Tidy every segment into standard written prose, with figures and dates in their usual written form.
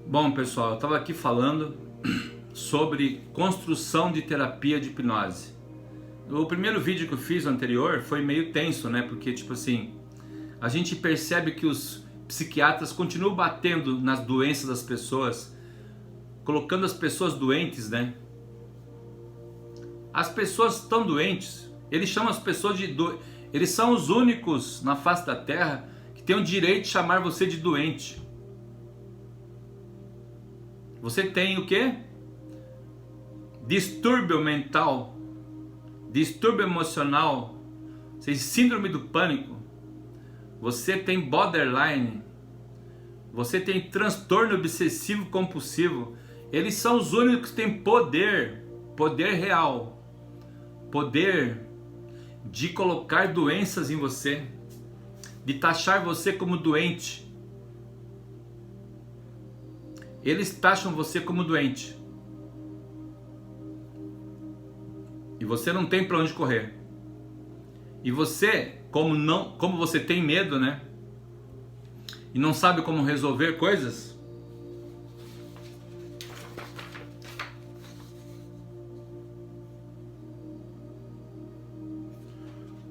Bom, pessoal, eu estava aqui falando sobre construção de terapia de hipnose. O primeiro vídeo que eu fiz, o anterior, foi meio tenso, né? Porque, tipo assim, a gente percebe que os psiquiatras continuam batendo nas doenças das pessoas, colocando as pessoas doentes, né? As pessoas estão doentes, eles chamam as pessoas de eles são os únicos na face da terra que têm o direito de chamar você de doente. Você tem o quê? Distúrbio mental, distúrbio emocional, síndrome do pânico, você tem borderline, você tem transtorno obsessivo compulsivo. Eles são os únicos que têm poder real, poder de colocar doenças em você, de taxar você como doente. Eles taxam você como doente. E você não tem para onde correr. E você, como você tem medo, né? E não sabe como resolver coisas,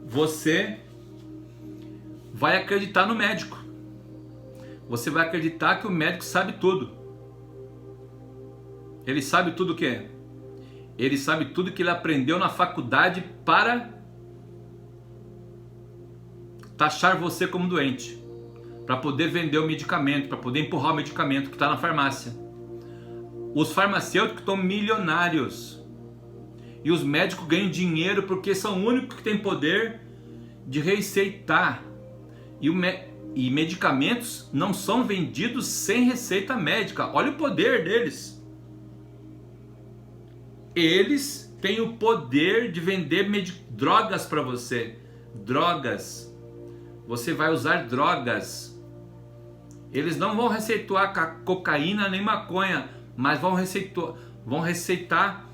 você vai acreditar no médico. Você vai acreditar que o médico sabe tudo. Ele sabe tudo o quê? Ele sabe tudo que ele aprendeu na faculdade para taxar você como doente, para poder vender o medicamento, para poder empurrar o medicamento que está na farmácia. Os farmacêuticos estão milionários e os médicos ganham dinheiro porque são os únicos que têm poder de receitar. E medicamentos não são vendidos sem receita médica. Olha o poder deles. Eles têm o poder de vender drogas para você. Drogas. Você vai usar drogas. Eles não vão receitar cocaína nem maconha, mas vão receitar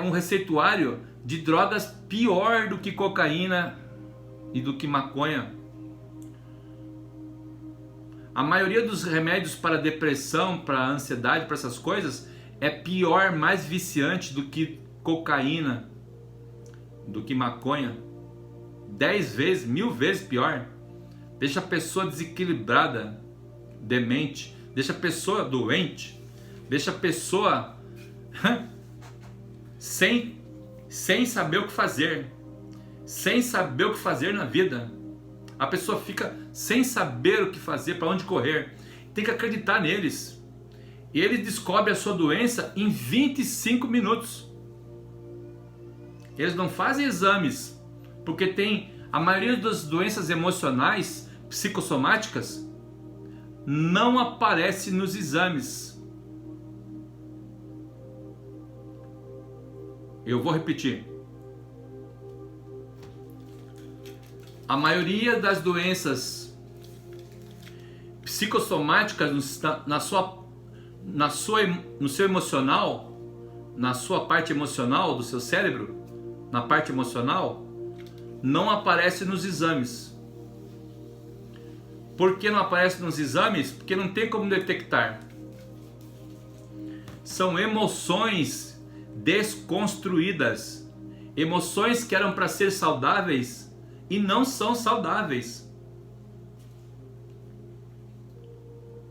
um receituário de drogas pior do que cocaína e do que maconha. A maioria dos remédios para depressão, para ansiedade, para essas coisas é pior, mais viciante do que cocaína, do que maconha. 10 vezes, 1000 vezes pior. Deixa a pessoa desequilibrada, demente, deixa a pessoa doente, deixa a pessoa sem saber o que fazer, sem saber o que fazer na vida. A pessoa fica sem saber o que fazer, para onde correr. Tem que acreditar neles. E ele descobre a sua doença em 25 minutos. Eles não fazem exames, porque tem a maioria das doenças emocionais, psicossomáticas, não aparece nos exames. Eu vou repetir. A maioria das doenças psicossomáticas no seu emocional, na sua parte emocional do seu cérebro, na parte emocional, não aparece nos exames. Por que não aparece nos exames? Porque não tem como detectar. São emoções desconstruídas, emoções que eram para ser saudáveis e não são saudáveis.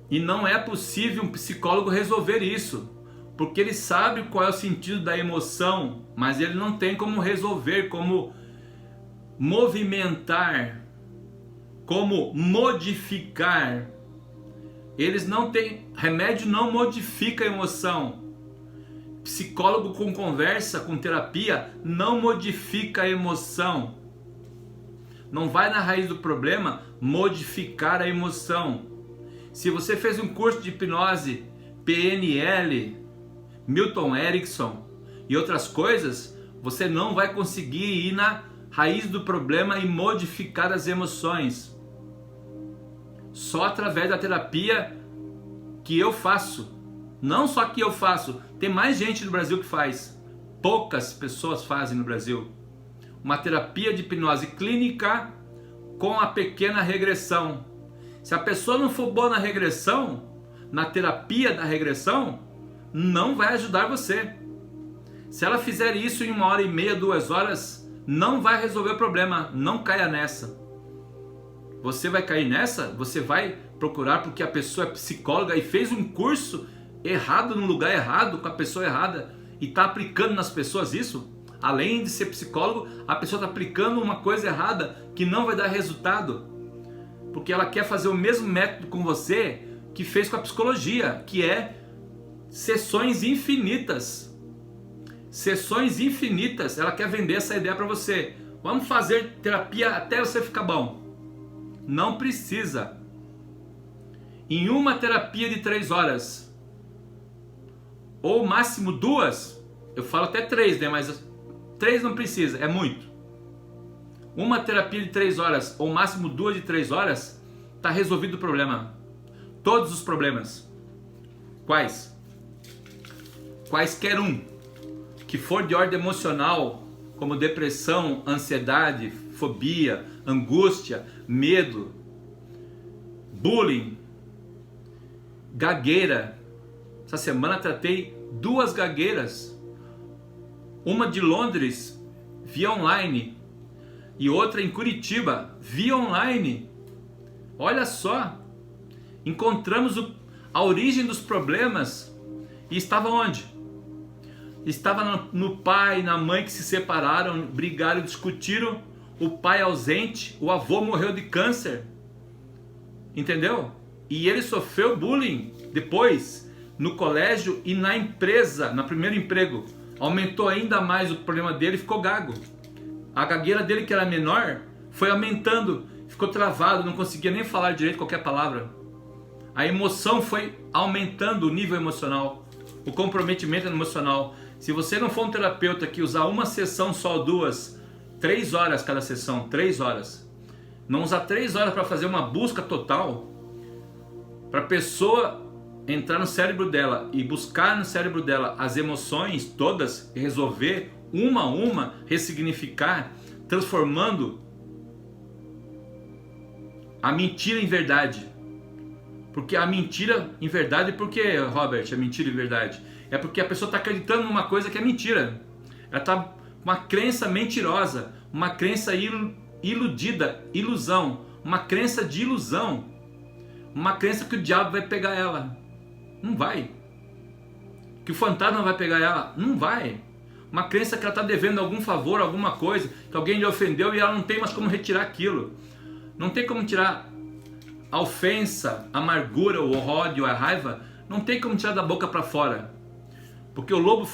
E não é possível um psicólogo resolver isso, porque ele sabe qual é o sentido da emoção, mas ele não tem como resolver, como movimentar, como modificar. Eles não têm, remédio não modifica a emoção. Psicólogo com conversa, com terapia, não modifica a emoção. Não vai na raiz do problema modificar a emoção. Se você fez um curso de hipnose, PNL, Milton Erickson e outras coisas, você não vai conseguir ir na raiz do problema e modificar as emoções. Só através da terapia que eu faço. Não só que eu faço, tem mais gente no Brasil que faz. Poucas pessoas fazem no Brasil. Uma terapia de hipnose clínica com a pequena regressão. Se a pessoa não for boa na regressão, na terapia da regressão, não vai ajudar você. Se ela fizer isso em 1h30, 2 horas, não vai resolver o problema. Não caia nessa. Você vai cair nessa? Você vai procurar porque a pessoa é psicóloga e fez um curso errado no lugar errado, com a pessoa errada, e está aplicando nas pessoas isso? Além de ser psicólogo, a pessoa está aplicando uma coisa errada que não vai dar resultado. Porque ela quer fazer o mesmo método com você que fez com a psicologia, que é sessões infinitas. Sessões infinitas. Ela quer vender essa ideia para você. Vamos fazer terapia até você ficar bom. Não precisa. Em uma terapia de 3 horas, ou máximo 2, eu falo até 3, né? Mas 3 não precisa, é muito. Uma terapia de 3 horas, ou máximo 2 de 3 horas, está resolvido o problema. Todos os problemas. Quais? Quaisquer um que for de ordem emocional, como depressão, ansiedade, fobia, angústia, medo, bullying, gagueira. Essa semana tratei 2 gagueiras. Uma de Londres, via online, e outra em Curitiba, via online. Olha só, encontramos a origem dos problemas e estava onde? Estava no pai, na mãe que se separaram, brigaram, discutiram, o pai ausente, o avô morreu de câncer, entendeu? E ele sofreu bullying depois, no colégio e na empresa, no primeiro emprego. Aumentou ainda mais o problema dele e ficou gago. A gagueira dele, que era menor, foi aumentando, ficou travado, não conseguia nem falar direito qualquer palavra. A emoção foi aumentando, o nível emocional, o comprometimento emocional. Se você não for um terapeuta que usar uma sessão só, 2, 3 horas cada sessão, 3 horas, não usar 3 horas para fazer uma busca total, para a pessoa entrar no cérebro dela e buscar no cérebro dela as emoções todas, resolver uma a uma, ressignificar, transformando a mentira em verdade. Porque a mentira em verdade, por que, Robert, a mentira em verdade? É porque a pessoa está acreditando numa coisa que é mentira. Ela está com uma crença mentirosa, uma crença iludida, ilusão, uma crença de ilusão, uma crença que o diabo vai pegar ela. Não vai. Que o fantasma vai pegar ela. Não vai. Uma crença que ela está devendo algum favor, alguma coisa, que alguém lhe ofendeu e ela não tem mais como retirar aquilo. Não tem como tirar a ofensa, a amargura, o ódio, a raiva, não tem como tirar da boca para fora. Porque o lobo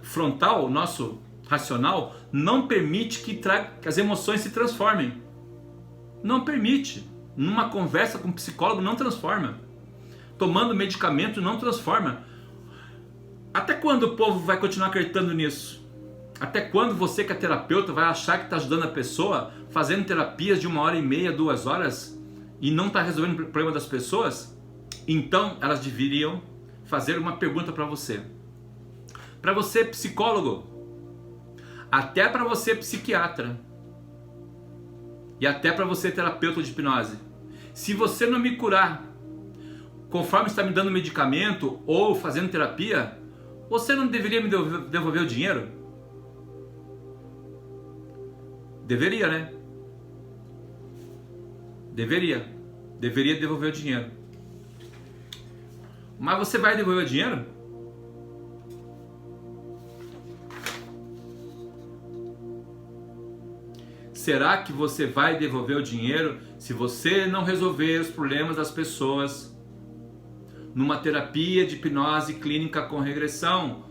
frontal, nosso racional, não permite que as emoções se transformem. Não permite. Numa conversa com um psicólogo não transforma. Tomando medicamento não transforma. Até quando o povo vai continuar acreditando nisso? Até quando você que é terapeuta vai achar que está ajudando a pessoa fazendo terapias de 1h30, 2 horas e não está resolvendo o problema das pessoas? Então elas deveriam fazer uma pergunta para você. Para você psicólogo, até para você psiquiatra e até para você terapeuta de hipnose. Se você não me curar conforme está me dando medicamento ou fazendo terapia, você não deveria me devolver o dinheiro? Deveria, né? Deveria devolver o dinheiro. Mas você vai devolver o dinheiro? Será que você vai devolver o dinheiro se você não resolver os problemas das pessoas numa terapia de hipnose clínica com regressão?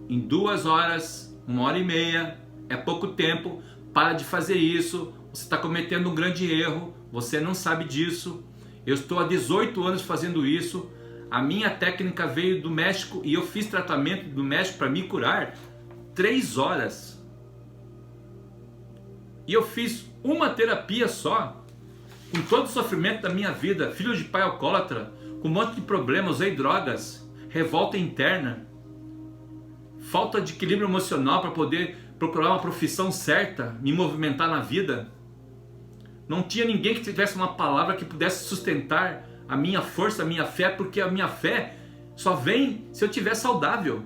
Em 2 horas, 1h30, é pouco tempo. Para de fazer isso, você está cometendo um grande erro, você não sabe disso. Eu estou há 18 anos fazendo isso, a minha técnica veio do México e eu fiz tratamento do México para me curar 3 horas. E eu fiz uma terapia só, com todo o sofrimento da minha vida, filho de pai alcoólatra, com um monte de problemas, usei drogas, revolta interna, falta de equilíbrio emocional para poder procurar uma profissão certa, me movimentar na vida. Não tinha ninguém que tivesse uma palavra que pudesse sustentar a minha força, a minha fé, porque a minha fé só vem se eu estiver saudável.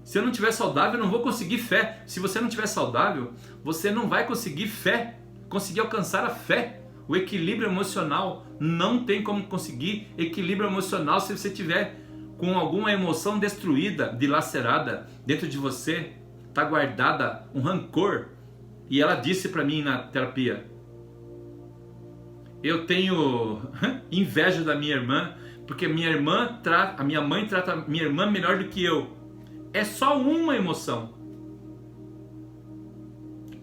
Se eu não estiver saudável, eu não vou conseguir fé. Se você não estiver saudável, você não vai conseguir fé, conseguir alcançar a fé. O equilíbrio emocional, não tem como conseguir equilíbrio emocional se você tiver com alguma emoção destruída, dilacerada dentro de você, está guardada um rancor. E ela disse para mim na terapia: eu tenho inveja da minha irmã, porque a minha mãe trata a minha irmã melhor do que eu. É só uma emoção.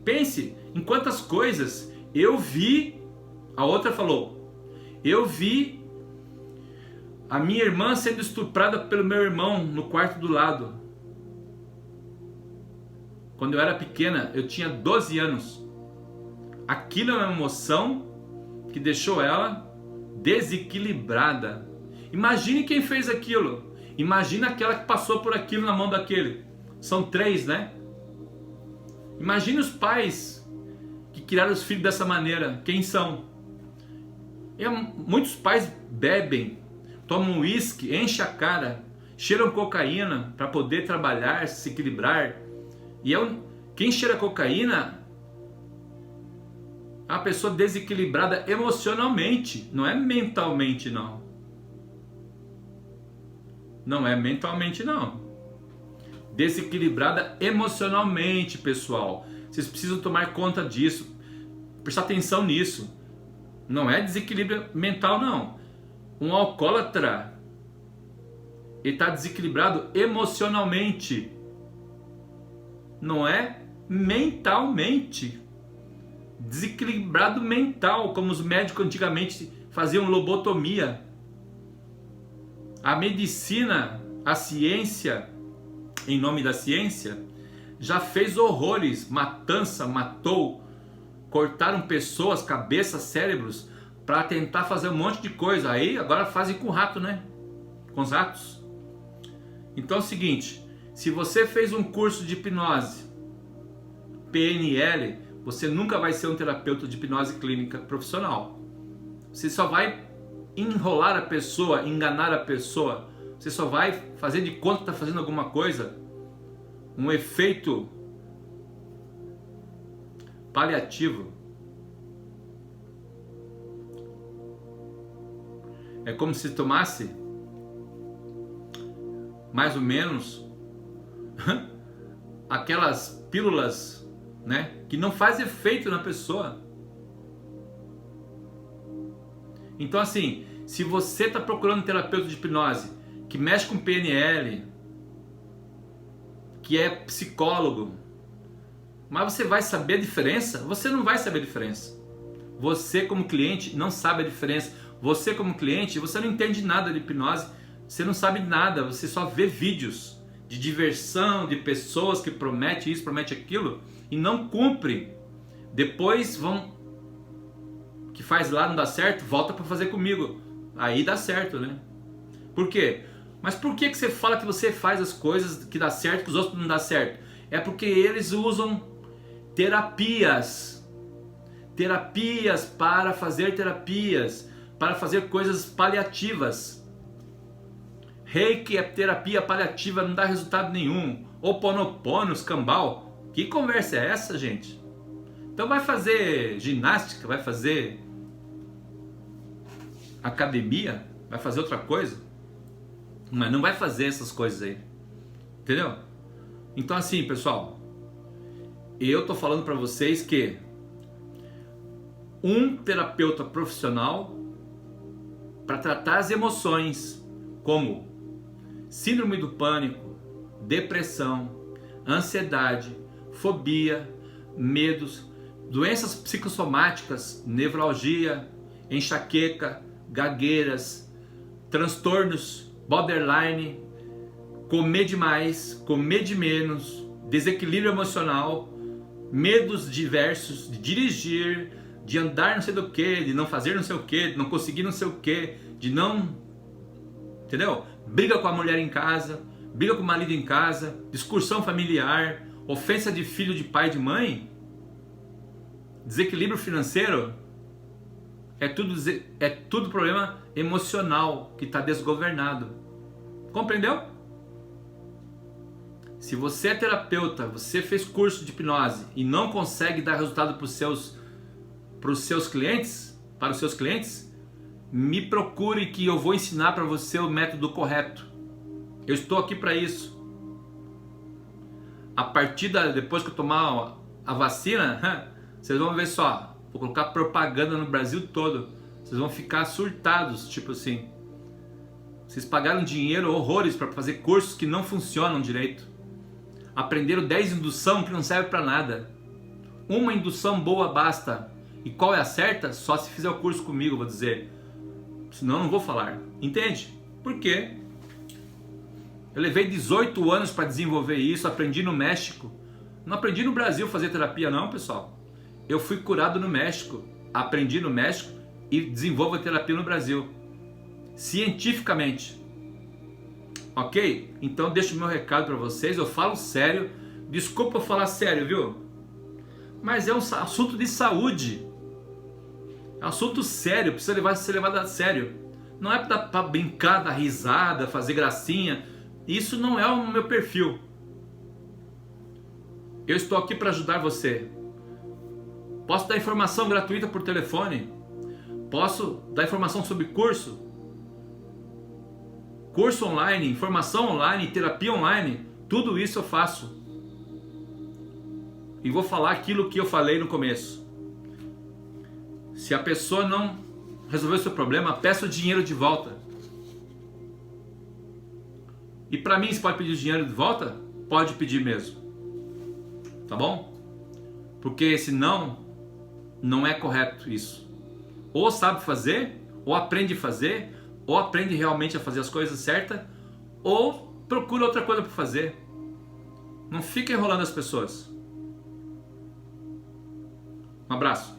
Pense em quantas coisas eu vi. A outra falou: eu vi a minha irmã sendo estuprada pelo meu irmão no quarto do lado. Quando eu era pequena, eu tinha 12 anos. Aquilo é uma emoção que deixou ela desequilibrada. Imagine quem fez aquilo. Imagina aquela que passou por aquilo na mão daquele. São 3, né? Imagine os pais que criaram os filhos dessa maneira. Quem são? Muitos pais bebem, tomam uísque, enchem a cara, cheiram cocaína para poder trabalhar, se equilibrar. E quem cheira cocaína é uma pessoa desequilibrada emocionalmente, não é mentalmente não. Não é mentalmente não. Desequilibrada emocionalmente, pessoal. Vocês precisam tomar conta disso, prestar atenção nisso. Não é desequilíbrio mental não. Um alcoólatra, ele está desequilibrado emocionalmente. Não é mentalmente. Desequilibrado mental, como os médicos antigamente faziam lobotomia. A medicina, a ciência, em nome da ciência, já fez horrores, matança, matou, cortaram pessoas, cabeças, cérebros, para tentar fazer um monte de coisa. Aí agora fazem com o rato, né? Com os ratos. Então é o seguinte, se você fez um curso de hipnose, PNL, você nunca vai ser um terapeuta de hipnose clínica profissional. Você só vai enrolar a pessoa, enganar a pessoa. Você só vai fazer de conta que está fazendo alguma coisa. Um efeito paliativo. É como se tomasse mais ou menos aquelas pílulas, né, que não faz efeito na pessoa. Então assim, se você está procurando um terapeuta de hipnose que mexe com PNL, que é psicólogo, mas você vai saber a diferença? Você não vai saber a diferença. Você como cliente não sabe a diferença. Você como cliente, você não entende nada de hipnose, você não sabe nada, você só vê vídeos de diversão, de pessoas que prometem isso, prometem aquilo e não cumpre. Depois que faz lá não dá certo, volta para fazer comigo. Aí dá certo, né? Por quê? Mas por que você fala que você faz as coisas que dá certo, que os outros não dá certo? É porque eles usam terapias para fazer terapias, para fazer coisas paliativas. Reiki é terapia paliativa, não dá resultado nenhum. Ho'oponopono, escambau. Que conversa é essa, gente? Então vai fazer ginástica, vai fazer academia, vai fazer outra coisa, mas não vai fazer essas coisas aí. Entendeu? Então assim, pessoal, eu tô falando para vocês que um terapeuta profissional para tratar as emoções, como síndrome do pânico, depressão, ansiedade, fobia, medos, doenças psicossomáticas, nevralgia, enxaqueca, gagueiras, transtornos borderline, comer demais, comer de menos, desequilíbrio emocional, medos diversos de dirigir, de andar não sei do que, de não fazer não sei o que, de não conseguir não sei o que, de não... Entendeu? Briga com a mulher em casa, briga com o marido em casa, discussão familiar, ofensa de filho, de pai, de mãe, desequilíbrio financeiro. É tudo problema emocional que está desgovernado. Compreendeu? Se você é terapeuta, você fez curso de hipnose e não consegue dar resultado para os seus clientes, me procure que eu vou ensinar para você o método correto. Eu estou aqui para isso. A partir depois que eu tomar a vacina, vocês vão ver só. Vou colocar propaganda no Brasil todo. Vocês vão ficar surtados, tipo assim. Vocês pagaram dinheiro, horrores, para fazer cursos que não funcionam direito. Aprenderam 10 indução que não serve para nada. Uma indução boa basta. E qual é a certa? Só se fizer o curso comigo, vou dizer. Senão eu não vou falar. Entende? Por quê? Eu levei 18 anos para desenvolver isso, aprendi no México. Não aprendi no Brasil fazer terapia não, pessoal. Eu fui curado no México, aprendi no México e desenvolvo a terapia no Brasil. Cientificamente. Ok? Então deixo o meu recado para vocês, eu falo sério. Desculpa eu falar sério, viu? Mas é um assunto de saúde. É um assunto sério, precisa ser levado a sério. Não é para brincar, dar risada, fazer gracinha. Isso não é o meu perfil. Eu estou aqui para ajudar você. Posso dar informação gratuita por telefone. Posso dar informação sobre curso. Curso online, informação online, terapia online. Tudo isso eu faço. E vou falar aquilo que eu falei no começo. Se a pessoa não resolver o seu problema, peça o dinheiro de volta. E para mim, se pode pedir o dinheiro de volta? Pode pedir mesmo. Tá bom? Porque senão, não é correto isso. Ou sabe fazer, ou aprende a fazer, ou aprende realmente a fazer as coisas certas, ou procura outra coisa para fazer. Não fica enrolando as pessoas. Um abraço.